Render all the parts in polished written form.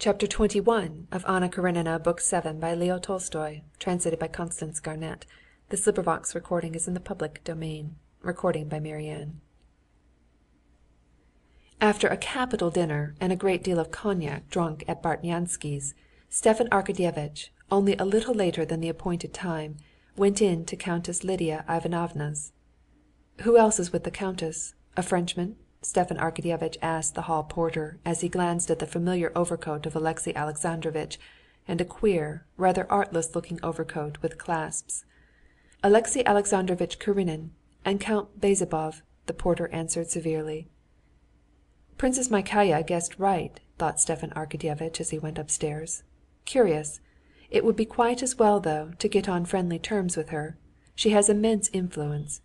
CHAPTER XXI of Anna Karenina, Book 7 by Leo Tolstoy, translated by Constance Garnett. This recording is in the public domain. After a capital dinner and a great deal of cognac drunk at Bartnyansky's, Stepan Arkadyevitch, only a little later than the appointed time, went in to Countess Lidia Ivanovna's. "Who else is with the countess? A Frenchman?" Stepan Arkadyevitch asked the hall porter as he glanced at the familiar overcoat of Alexey Alexandrovitch and a queer, rather artless-looking overcoat with clasps. "Alexey Alexandrovitch Karenin and Count Bezzubov," the porter answered severely. "Princess Myakaya guessed right," thought Stepan Arkadyevitch as he went upstairs. "Curious! It would be quite as well, though, to get on friendly terms with her. She has immense influence.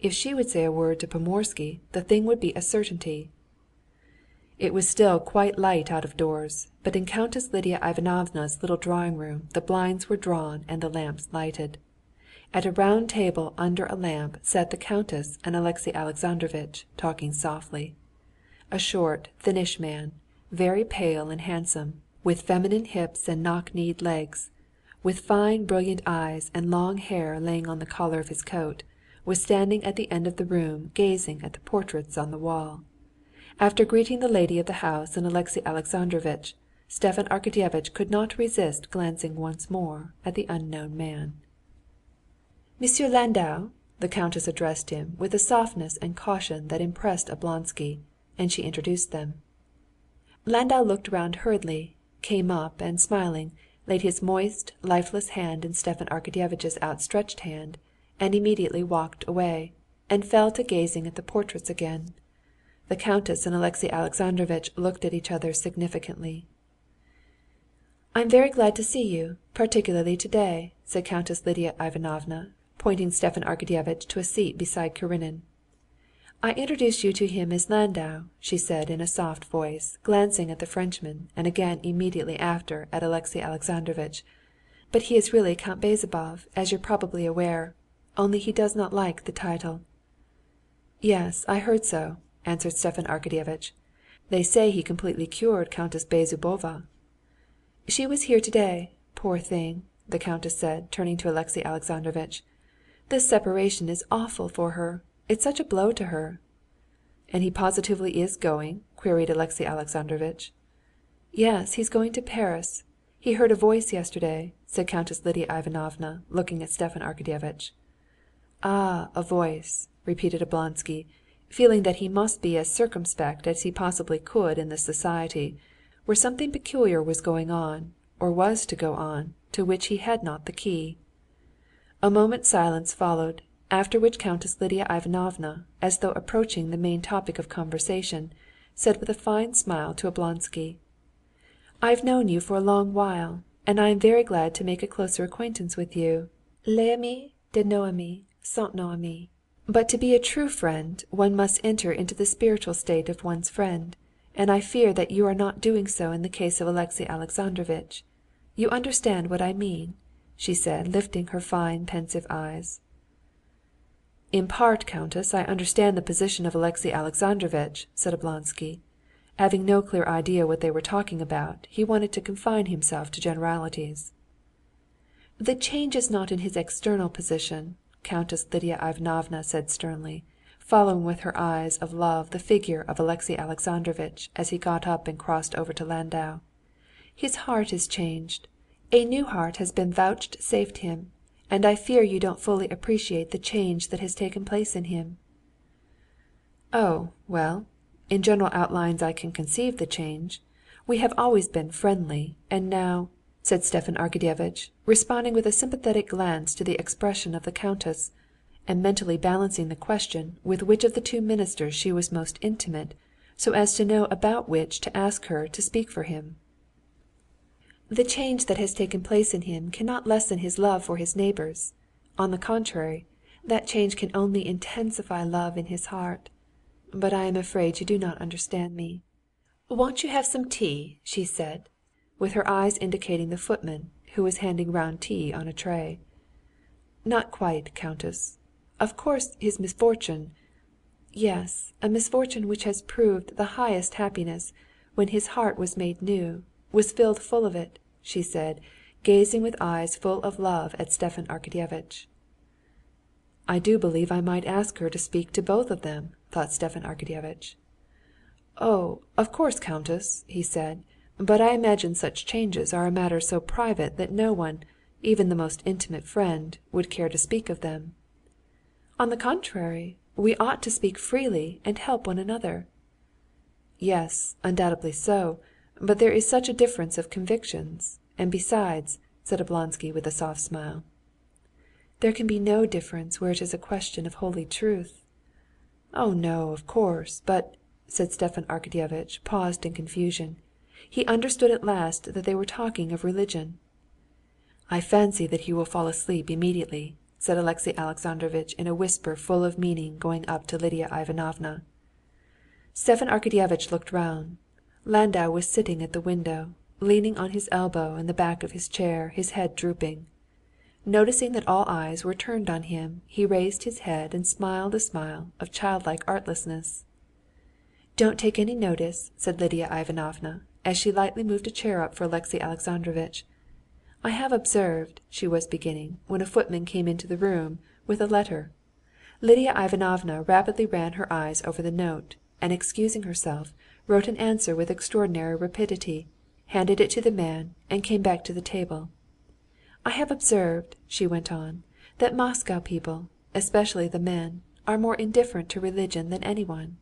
If she would say a word to Pomorsky, the thing would be a certainty." It was still quite light out of doors, but in Countess Lidia Ivanovna's little drawing‐room the blinds were drawn and the lamps lighted. At a round table under a lamp sat the countess and Alexey Alexandrovitch, talking softly. A short, thinnish man, very pale and handsome, with feminine hips and knock-kneed legs, with fine brilliant eyes and long hair laying on the collar of his coat, was standing at the end of the room gazing at the portraits on the wall. After greeting the lady of the house and Alexey Alexandrovitch, Stepan Arkadyevitch could not resist glancing once more at the unknown man. "Monsieur Landau," the countess addressed him with a softness and caution that impressed Oblonsky, and she introduced them. Landau looked round hurriedly, came up, and smiling, laid his moist, lifeless hand in Stepan Arkadyevitch's outstretched hand, and immediately walked away, and fell to gazing at the portraits again. The countess and Alexey Alexandrovitch looked at each other significantly. "I'm very glad to see you, particularly today," said Countess Lidia Ivanovna, pointing Stepan Arkadyevitch to a seat beside Karenin. "I introduce you to him as Landau," she said in a soft voice, glancing at the Frenchman, and again immediately after at Alexey Alexandrovitch. "But he is really Count Bezzubov, as you're probably aware. Only he does not like the title." "Yes, I heard so," answered Stepan Arkadyevitch. "They say he completely cured Countess Bezzubova." "She was here today, poor thing," the countess said, turning to Alexey Alexandrovitch. "This separation is awful for her. It's such a blow to her." "And he positively is going?" queried Alexey Alexandrovitch. "Yes, he's going to Paris. He heard a voice yesterday," said Countess Lidia Ivanovna, looking at Stepan Arkadyevitch. "Ah, a voice," repeated Oblonsky, feeling that he must be as circumspect as he possibly could in this society, where something peculiar was going on, or was to go on, to which he had not the key. A moment's silence followed, after which Countess Lidia Ivanovna, as though approaching the main topic of conversation, said with a fine smile to Oblonsky: "I've known you for a long while, and I am very glad to make a closer acquaintance with you. Les amis de nos amis sont nos amis. But to be a true friend one must enter into the spiritual state of one's friend, and I fear that you are not doing so in the case of Alexey Alexandrovitch. You understand what I mean?" she said, lifting her fine pensive eyes. "In part, countess, I understand the position of Alexey Alexandrovitch," said Oblonsky. Having no clear idea what they were talking about, he wanted to confine himself to generalities. "The change is not in his external position," Countess Lidia Ivanovna said sternly, following with her eyes of love the figure of Alexey Alexandrovitch as he got up and crossed over to Landau. "His heart is changed. A new heart has been vouchsafed him, and I fear you don't fully appreciate the change that has taken place in him." "Oh, well, in general outlines I can conceive the change. We have always been friendly, and now," said Stepan Arkadyevitch, responding with a sympathetic glance to the expression of the countess, and mentally balancing the question with which of the two ministers she was most intimate, so as to know about which to ask her to speak for him. "The change that has taken place in him cannot lessen his love for his neighbors. On the contrary, that change can only intensify love in his heart. But I am afraid you do not understand me." "Won't you have some tea?" she said, with her eyes indicating the footman, who was handing round tea on a tray. "Not quite, countess. Of course his misfortune...." "Yes, a misfortune which has proved the highest happiness, when his heart was made new. was filled full of it," she said, gazing with eyes full of love at Stepan Arkadyevitch. "I do believe I might ask her to speak to both of them," thought Stepan Arkadyevitch. "Oh, of course, countess," he said, "but I imagine such changes are a matter so private that no one, even the most intimate friend, would care to speak of them." "On the contrary, we ought to speak freely and help one another." "Yes, undoubtedly so, but there is such a difference of convictions. And besides," said Oblonsky with a soft smile, "there can be no difference where it is a question of holy truth." "Oh, no, of course, but...." said Stepan Arkadyevitch, paused in confusion. He understood at last that they were talking of religion. "I fancy that he will fall asleep immediately," said Alexey Alexandrovitch in a whisper full of meaning, going up to Lidia Ivanovna. Stepan Arkadyevitch looked round. Landau was sitting at the window, leaning on his elbow in the back of his chair, his head drooping. Noticing that all eyes were turned on him, he raised his head and smiled a smile of childlike artlessness. "Don't take any notice," said Lidia Ivanovna, as she lightly moved a chair up for Alexey Alexandrovitch. "I have observed," she was beginning, when a footman came into the room with a letter. Lidia Ivanovna rapidly ran her eyes over the note, and excusing herself, wrote an answer with extraordinary rapidity, handed it to the man, and came back to the table. "I have observed," she went on, "that Moscow people, especially the men, are more indifferent to religion than anyone."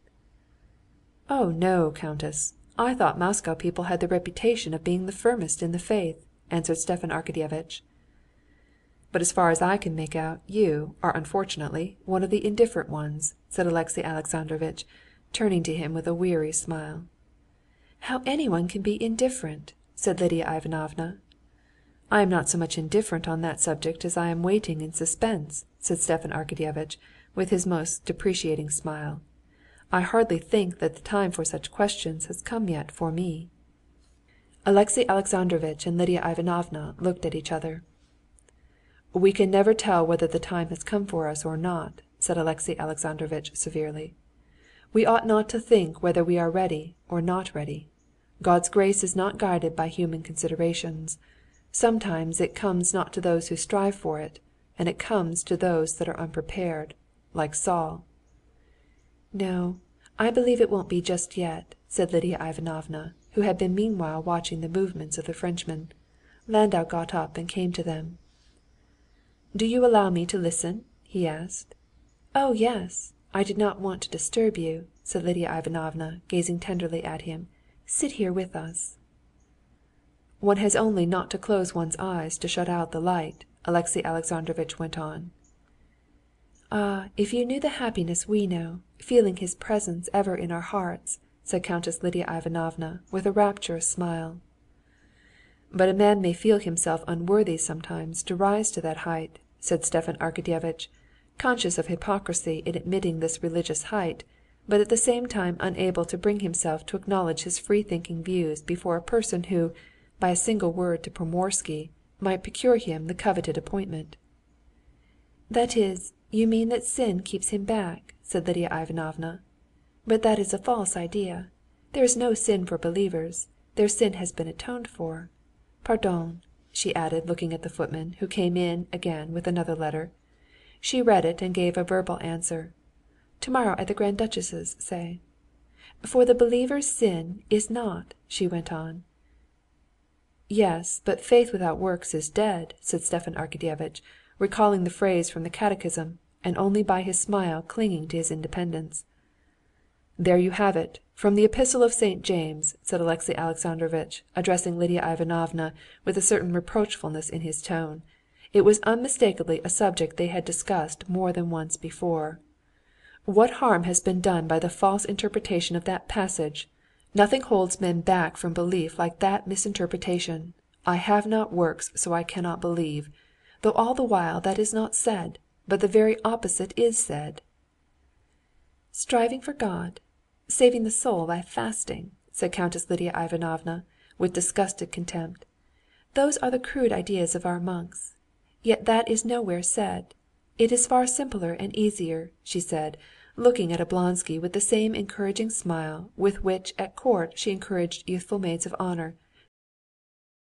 "Oh, no, countess! I thought Moscow people had the reputation of being the firmest in the faith," answered Stepan Arkadyevitch. "But as far as I can make out, you are unfortunately one of the indifferent ones," said Alexey Alexandrovitch, turning to him with a weary smile. "How anyone can be indifferent!" said Lidia Ivanovna. "I am not so much indifferent on that subject as I am waiting in suspense," said Stepan Arkadyevitch, with his most deprecating smile. "I hardly think that the time for such questions has come yet for me." Alexey Alexandrovitch and Lidia Ivanovna looked at each other. "We can never tell whether the time has come for us or not," said Alexey Alexandrovitch severely. "We ought not to think whether we are ready or not ready. God's grace is not guided by human considerations. Sometimes it comes not to those who strive for it, and it comes to those that are unprepared, like Saul." "No, I believe it won't be just yet," said Lidia Ivanovna, who had been meanwhile watching the movements of the Frenchmen. Landau got up and came to them. "Do you allow me to listen?" he asked. "Oh, yes. I did not want to disturb you," said Lidia Ivanovna, gazing tenderly at him. "Sit here with us." "One has only not to close one's eyes to shut out the light," Alexey Alexandrovitch went on. "Ah, if you knew the happiness we know, feeling his presence ever in our hearts," said Countess Lidia Ivanovna, with a rapturous smile. "But a man may feel himself unworthy sometimes to rise to that height," said Stepan Arkadyevitch, conscious of hypocrisy in admitting this religious height, but at the same time unable to bring himself to acknowledge his free‐thinking views before a person who, by a single word to Pomorsky, might procure him the coveted appointment. "That is, you mean that sin keeps him back," said Lidia Ivanovna. "But that is a false idea. There is no sin for believers. Their sin has been atoned for. Pardon," she added, looking at the footman, who came in again with another letter. She read it and gave a verbal answer. "Tomorrow at the Grand Duchess's, say. For the believer's sin is not," she went on. "Yes, but faith without works is dead," said Stepan Arkadyevitch, recalling the phrase from the catechism, and only by his smile clinging to his independence. "There you have it, from the Epistle of St. James," said Alexey Alexandrovitch, addressing Lidia Ivanovna with a certain reproachfulness in his tone. It was unmistakably a subject they had discussed more than once before. "What harm has been done by the false interpretation of that passage? Nothing holds men back from belief like that misinterpretation. 'I have not works, so I cannot believe,' though all the while that is not said, but the very opposite is said." "Striving for God, saving the soul by fasting," said Countess Lidia Ivanovna, with disgusted contempt. "Those are the crude ideas of our monks. Yet that is nowhere said. It is far simpler and easier," she said, looking at Oblonsky with the same encouraging smile with which at court she encouraged youthful maids of honor,